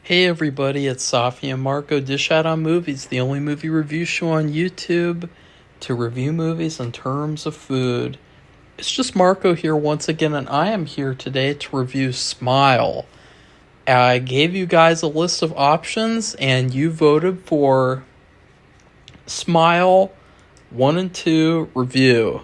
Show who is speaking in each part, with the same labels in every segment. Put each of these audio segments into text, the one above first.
Speaker 1: Hey everybody, it's Safi and Marco Dish Out on Movies, the only movie review show on YouTube to review movies in terms of food. It's just Marco here once again, and I am here today to review Smile. I gave you guys a list of options, and you voted for Smile 1 and 2 review.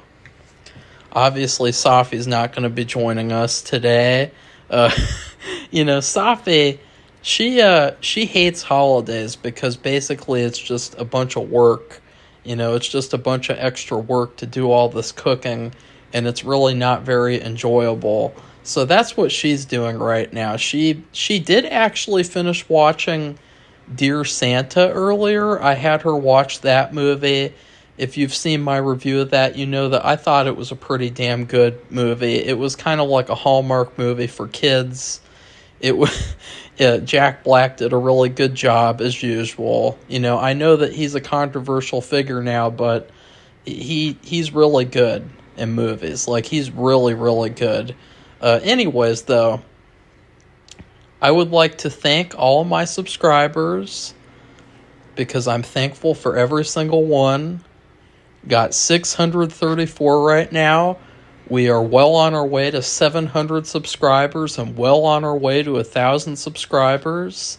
Speaker 1: Obviously, Safi's not going to be joining us today. Safi, she hates holidays because basically it's just a bunch of work. It's just a bunch of extra work to do all this cooking, and it's really not very enjoyable. So that's what she's doing right now. She did actually finish watching Dear Santa earlier. I had her watch that movie. If you've seen my review of that, you know that I thought it was a pretty damn good movie. It was kind of like a Hallmark movie for kids. It was Jack Black did a really good job as usual. I know that he's a controversial figure now, but he's really good in movies. Like, he's really, really good. Anyways, though, I would like to thank all my subscribers because I'm thankful for every single one. Got 634 right now. We are well on our way to 700 subscribers and well on our way to 1,000 subscribers.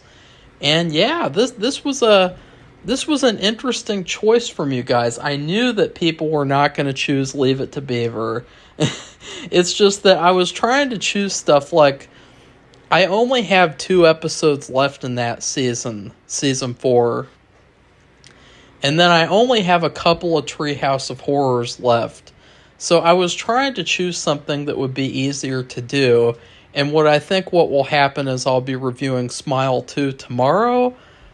Speaker 1: And yeah, this was an interesting choice from you guys. I knew that people were not going to choose Leave It to Beaver. It's just that I was trying to choose stuff like, I only have 2 episodes left in that season 4. And then I only have a couple of Treehouse of Horrors left. So I was trying to choose something that would be easier to do. And what will happen is I'll be reviewing Smile 2 tomorrow,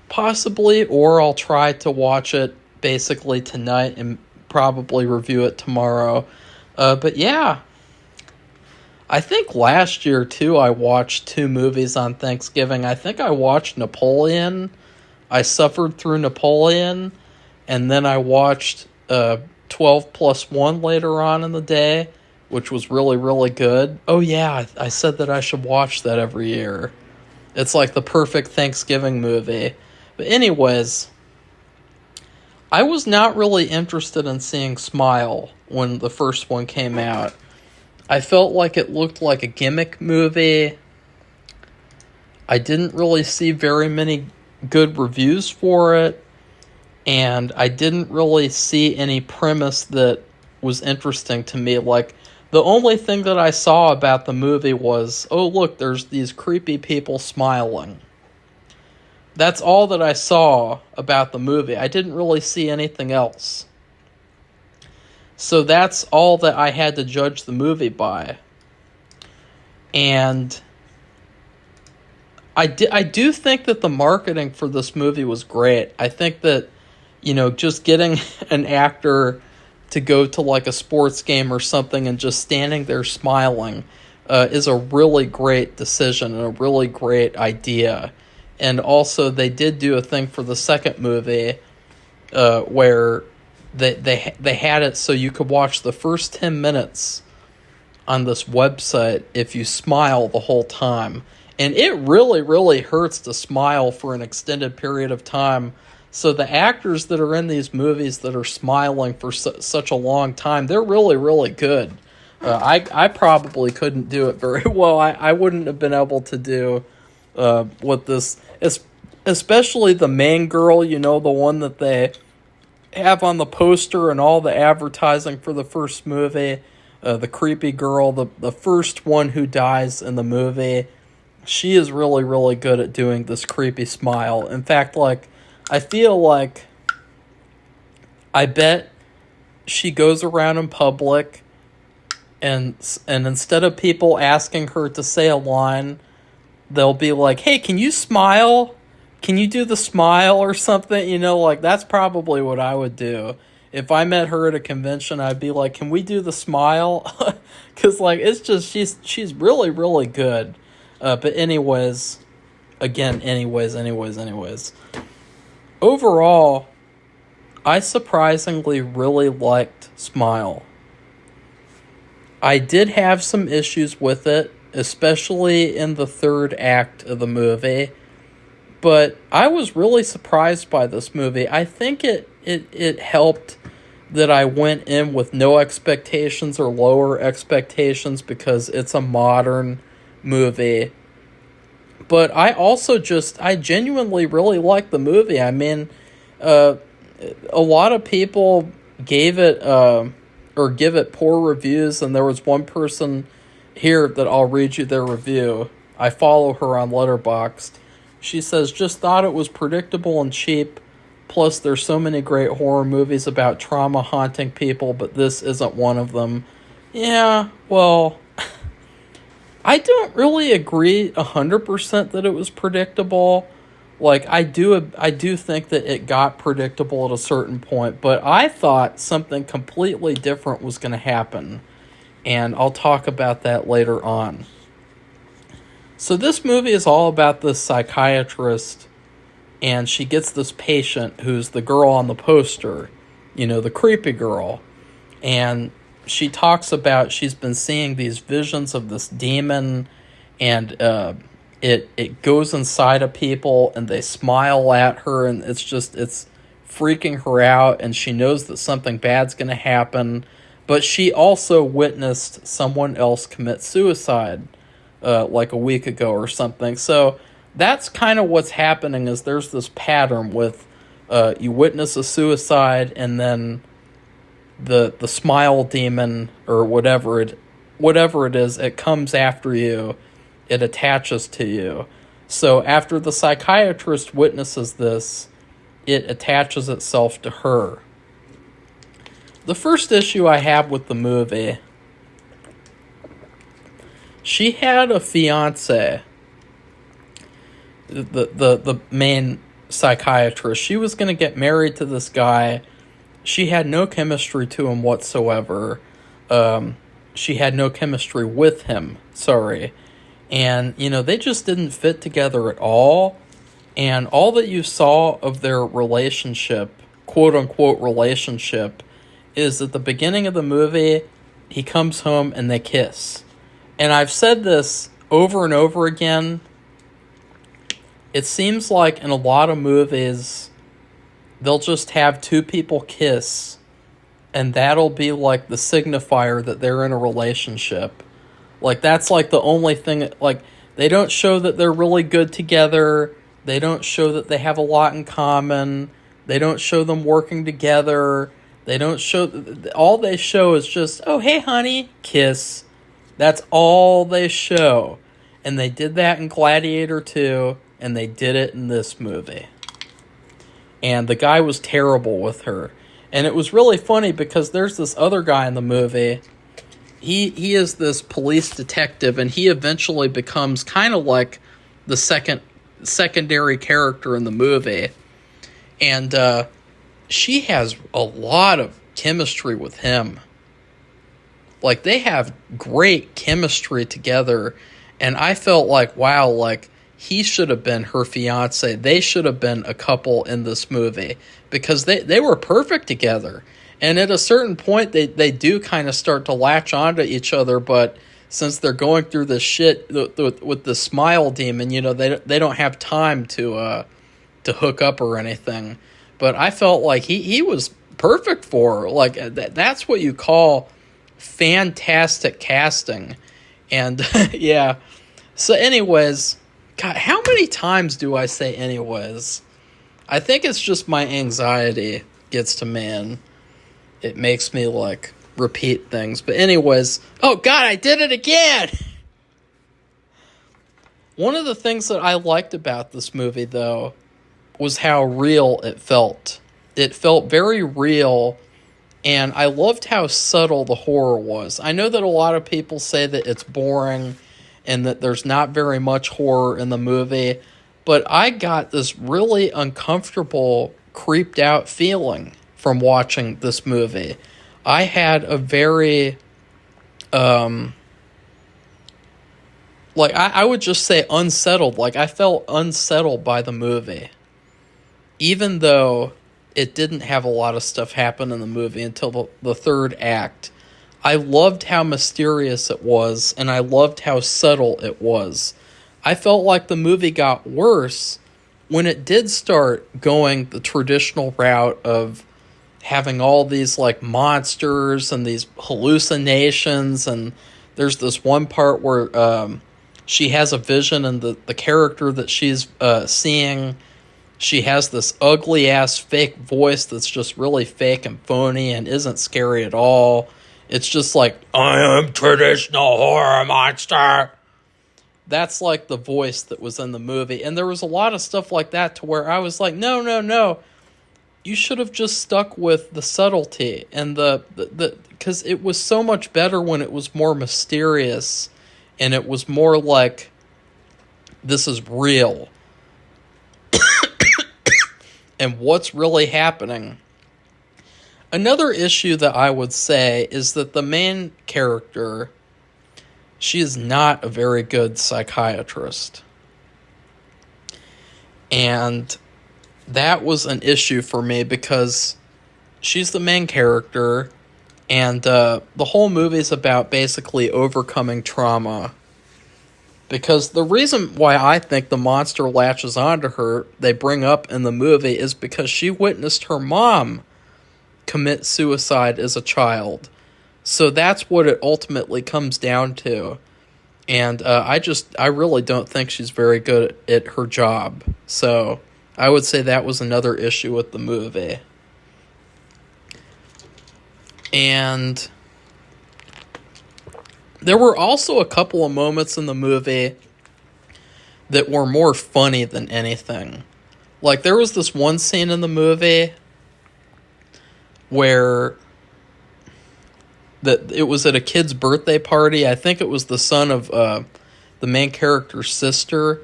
Speaker 1: possibly, or I'll try to watch it basically tonight and probably review it tomorrow. But yeah, I think last year too I watched 2 movies on Thanksgiving. I think I watched Napoleon. I suffered through Napoleon. And then I watched 12 Plus 1 later on in the day, which was really, really good. Oh yeah, I said that I should watch that every year. It's like the perfect Thanksgiving movie. But anyways, I was not really interested in seeing Smile when the first one came out. I felt like it looked like a gimmick movie. I didn't really see very many good reviews for it. And I didn't really see any premise that was interesting to me. Like, the only thing that I saw about the movie was, oh, look, there's these creepy people smiling. That's all that I saw about the movie. I didn't really see anything else. So that's all that I had to judge the movie by. And I do think that the marketing for this movie was great. I think that, just getting an actor to go to like a sports game or something and just standing there smiling is a really great decision and a really great idea. And also they did do a thing for the second movie where they had it so you could watch the first 10 minutes on this website if you smile the whole time. And it really, really hurts to smile for an extended period of time. So the actors that are in these movies that are smiling for such a long time, they're really, really good. I probably couldn't do it very well. I wouldn't have been able to do what this, especially the main girl, the one that they have on the poster and all the advertising for the first movie, the creepy girl, the first one who dies in the movie. She is really, really good at doing this creepy smile. In fact, I feel like, I bet she goes around in public and instead of people asking her to say a line, they'll be like, hey, can you smile? Can you do the smile or something? That's probably what I would do. If I met her at a convention, I'd be like, can we do the smile? Because, it's just, she's really, really good. But anyways. Overall, I surprisingly really liked Smile. I did have some issues with it, especially in the third act of the movie. But I was really surprised by this movie. I think it helped that I went in with no expectations or lower expectations because it's a modern movie. But I genuinely really like the movie. I mean, uh, a lot of people gave it or give it poor reviews, and there was one person here that I'll read you their review. I follow her on Letterboxd. She says, just thought it was predictable and cheap. Plus, there's so many great horror movies about trauma haunting people, but this isn't one of them. Yeah, well, I don't really agree 100% that it was predictable. Like, I do think that it got predictable at a certain point, but I thought something completely different was going to happen, and I'll talk about that later on. So this movie is all about this psychiatrist, and she gets this patient who's the girl on the poster, the creepy girl. And she talks about she's been seeing these visions of this demon, and it goes inside of people, and they smile at her, and it's freaking her out, and she knows that something bad's going to happen. But she also witnessed someone else commit suicide like a week ago or something. So that's kind of what's happening, is there's this pattern with you witness a suicide, and then the smile demon or whatever it is, it comes after you, it attaches to you. So after the psychiatrist witnesses this, it attaches itself to her. The first issue I have with the movie, she had a fiance, the main psychiatrist. She was going to get married to this guy. She had no chemistry to him whatsoever. She had no chemistry with him, sorry. And, they just didn't fit together at all. And all that you saw of their relationship, quote-unquote relationship, is at the beginning of the movie, he comes home and they kiss. And I've said this over and over again. It seems like in a lot of movies, they'll just have two people kiss, and that'll be like the signifier that they're in a relationship. Like, that's like the only thing, like, they don't show that they're really good together. They don't show that they have a lot in common. They don't show them working together. They don't show, all they show is just, oh, hey, honey, kiss. That's all they show. And they did that in Gladiator 2, and they did it in this movie. And the guy was terrible with her. And it was really funny because there's this other guy in the movie. He is this police detective, and he eventually becomes kind of like the secondary character in the movie. And she has a lot of chemistry with him. Like, they have great chemistry together. And I felt like, wow, like, he should have been her fiance. They should have been a couple in this movie because they were perfect together. And at a certain point, they do kind of start to latch onto each other, but since they're going through this shit with the smile demon, they don't have time to hook up or anything. But I felt like he was perfect for her. Like, that's what you call fantastic casting. And yeah. So anyways, God, how many times do I say anyways? I think it's just my anxiety gets to me, and it makes me, like, repeat things. But anyways, oh God, I did it again! One of the things that I liked about this movie, though, was how real it felt. It felt very real, and I loved how subtle the horror was. I know that a lot of people say that it's boring and that there's not very much horror in the movie, but I got this really uncomfortable, creeped out feeling from watching this movie. I had a very, I would just say unsettled. Like, I felt unsettled by the movie. Even though it didn't have a lot of stuff happen in the movie until the third act. I loved how mysterious it was, and I loved how subtle it was. I felt like the movie got worse when it did start going the traditional route of having all these like monsters and these hallucinations, and there's this one part where she has a vision, and the character that she's seeing, she has this ugly ass fake voice that's just really fake and phony and isn't scary at all. It's just like, I am traditional horror monster. That's like the voice that was in the movie. And there was a lot of stuff like that to where I was like, no, no, no. You should have just stuck with the subtlety and the because it was so much better when it was more mysterious and it was more like, this is real. And what's really happening. Another issue that I would say is that the main character, she is not a very good psychiatrist. And that was an issue for me because she's the main character, and the whole movie is about basically overcoming trauma. Because the reason why I think the monster latches onto her, they bring up in the movie, is because she witnessed her mom commit suicide as a child. So that's what it ultimately comes down to. And I really don't think she's very good at her job. So I would say that was another issue with the movie. And there were also a couple of moments in the movie that were more funny than anything. Like, there was this one scene in the movie where it was at a kid's birthday party. I think it was the son of the main character's sister.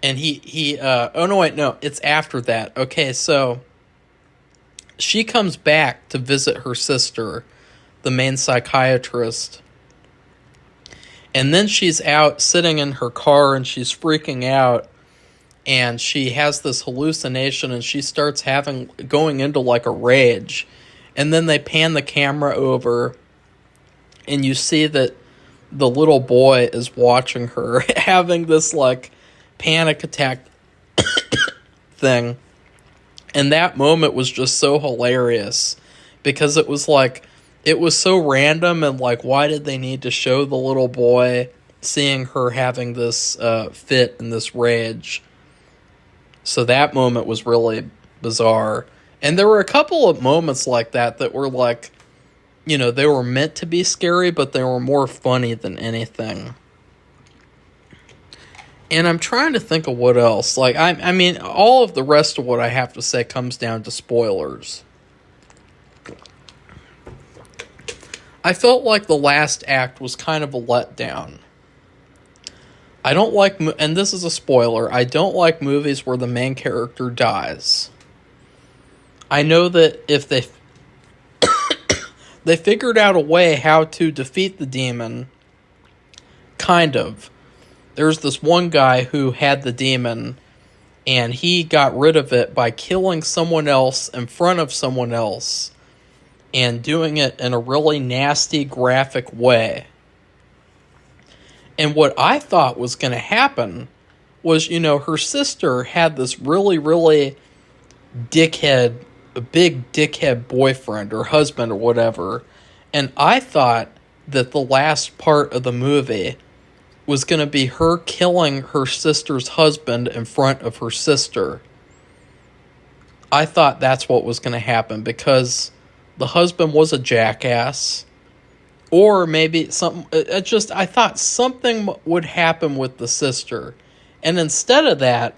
Speaker 1: And it's after that. Okay, so she comes back to visit her sister, the main psychiatrist. And then she's out sitting in her car and she's freaking out. And she has this hallucination and she starts going into like a rage. And then they pan the camera over and you see that the little boy is watching her having this like panic attack thing. And that moment was just so hilarious because it was like, it was so random and like, why did they need to show the little boy seeing her having this fit and this rage? So that moment was really bizarre. And there were a couple of moments like that were like, you know, they were meant to be scary, but they were more funny than anything. And I'm trying to think of what else. Like, I mean, all of the rest of what I have to say comes down to spoilers. I felt like the last act was kind of a letdown. I don't like, and this is a spoiler, I don't like movies where the main character dies. I know that if they figured out a way how to defeat the demon, kind of. There's this one guy who had the demon, and he got rid of it by killing someone else in front of someone else, and doing it in a really nasty, graphic way. And what I thought was going to happen was, you know, her sister had this really, really big dickhead boyfriend or husband or whatever. And I thought that the last part of the movie was going to be her killing her sister's husband in front of her sister. I thought that's what was going to happen because the husband was a jackass. Or maybe I thought something would happen with the sister. And instead of that,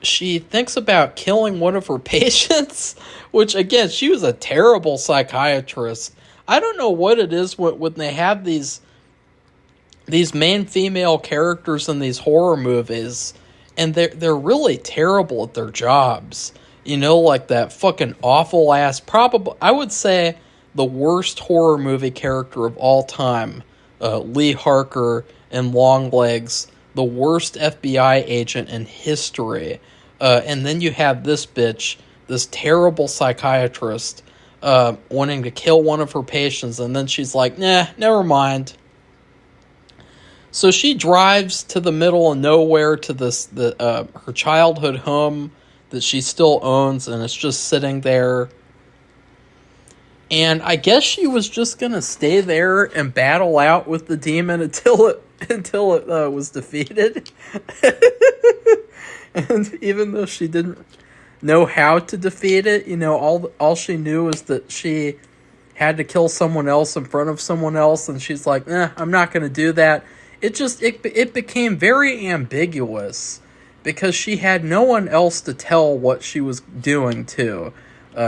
Speaker 1: she thinks about killing one of her patients, which, again, she was a terrible psychiatrist. I don't know what it is when they have these main female characters in these horror movies, and they're really terrible at their jobs. You know, like that fucking awful ass, probably, I would say, the worst horror movie character of all time, Lee Harker in Longlegs, the worst FBI agent in history. And then you have this bitch, this terrible psychiatrist, wanting to kill one of her patients, and then she's like, nah, never mind. So she drives to the middle of nowhere to her childhood home that she still owns, and it's just sitting there. And I guess she was just gonna stay there and battle out with the demon until it was defeated. And even though she didn't know how to defeat it, all she knew was that she had to kill someone else in front of someone else, and she's like, I'm not gonna do that. It became very ambiguous because she had no one else to tell what she was doing to.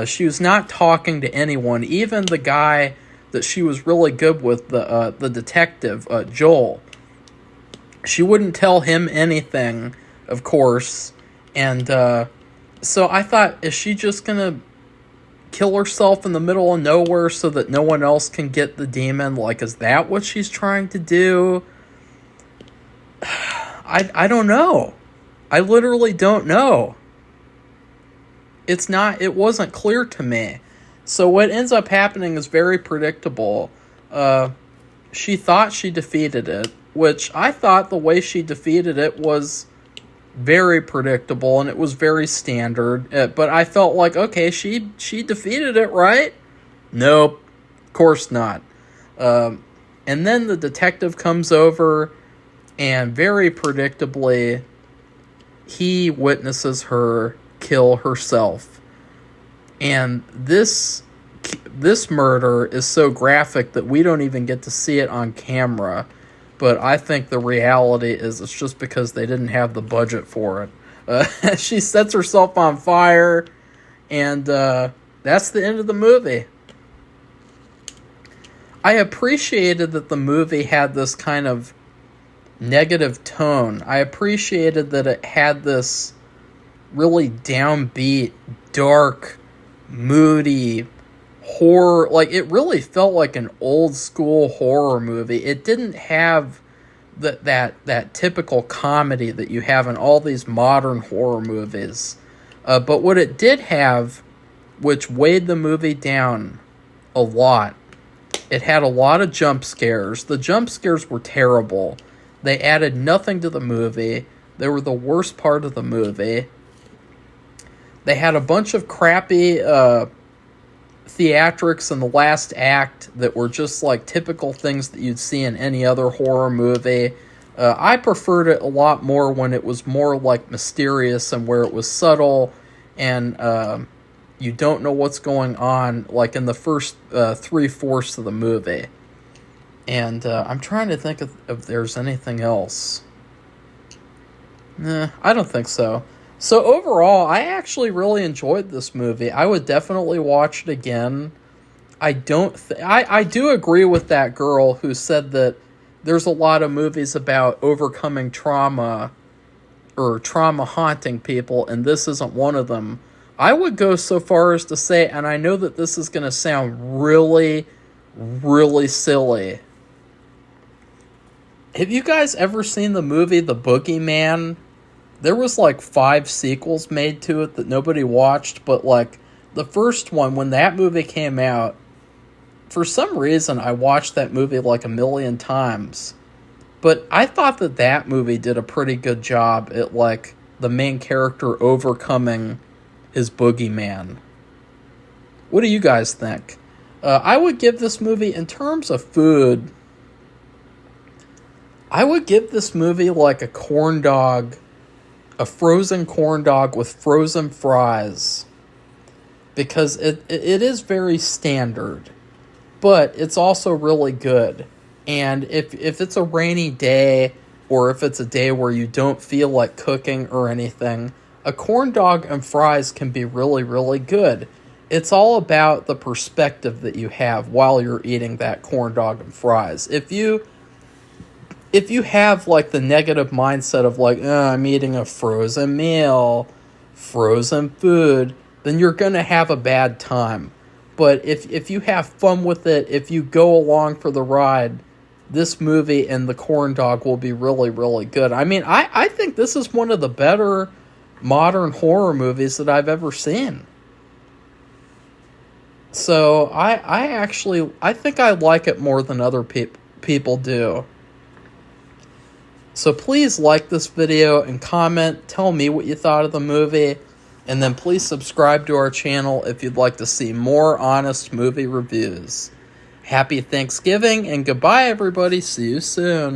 Speaker 1: She was not talking to anyone, even the guy that she was really good with, the detective, Joel. She wouldn't tell him anything, of course, and so I thought, is she just gonna kill herself in the middle of nowhere so that no one else can get the demon? Like, is that what she's trying to do? I don't know. I literally don't know. It wasn't clear to me. So what ends up happening is very predictable. She thought she defeated it, which I thought the way she defeated it was very predictable and it was very standard. But I felt like, okay, she defeated it, right? Nope, of course not. And then the detective comes over, and very predictably, he witnesses her kill herself. And this murder is so graphic that we don't even get to see it on camera. But I think the reality is it's just because they didn't have the budget for it. She sets herself on fire, and that's the end of the movie. I appreciated that the movie had this kind of negative tone. I appreciated that it had this really downbeat, dark, moody horror. Like, it really felt like an old school horror movie. It didn't have that typical comedy that you have in all these modern horror movies. But what it did have, which weighed the movie down a lot, it had a lot of jump scares. The jump scares were terrible. They added nothing to the movie. They were the worst part of the movie. They had a bunch of crappy theatrics in the last act that were just like typical things that you'd see in any other horror movie. I preferred it a lot more when it was more like mysterious and where it was subtle and you don't know what's going on, like in the first 3/4 of the movie. And I'm trying to think if there's anything else. Nah, I don't think so. So overall, I actually really enjoyed this movie. I would definitely watch it again. I do agree with that girl who said that there's a lot of movies about overcoming trauma or trauma haunting people, and this isn't one of them. I would go so far as to say, and I know that this is going to sound really, really silly. Have you guys ever seen the movie The Boogeyman? There was like 5 sequels made to it that nobody watched, but like the first one, when that movie came out, for some reason I watched that movie like a million times. But I thought that movie did a pretty good job at like the main character overcoming his boogeyman. What do you guys think? I would give this movie, in terms of food, I would give this movie like a corn dog, a frozen corn dog with frozen fries, because it is very standard, but it's also really good. And if it's a rainy day, or if it's a day where you don't feel like cooking or anything, a corn dog and fries can be really, really good. It's all about the perspective that you have while you're eating that corn dog and fries. If you have like the negative mindset of like, I'm eating a frozen meal, frozen food, then you're going to have a bad time. But if you have fun with it, if you go along for the ride, this movie and the corn dog will be really, really good. I mean, I think this is one of the better modern horror movies that I've ever seen. So I think I like it more than other people do. So please like this video and comment. Tell me what you thought of the movie. And then please subscribe to our channel if you'd like to see more honest movie reviews. Happy Thanksgiving and goodbye, everybody. See you soon.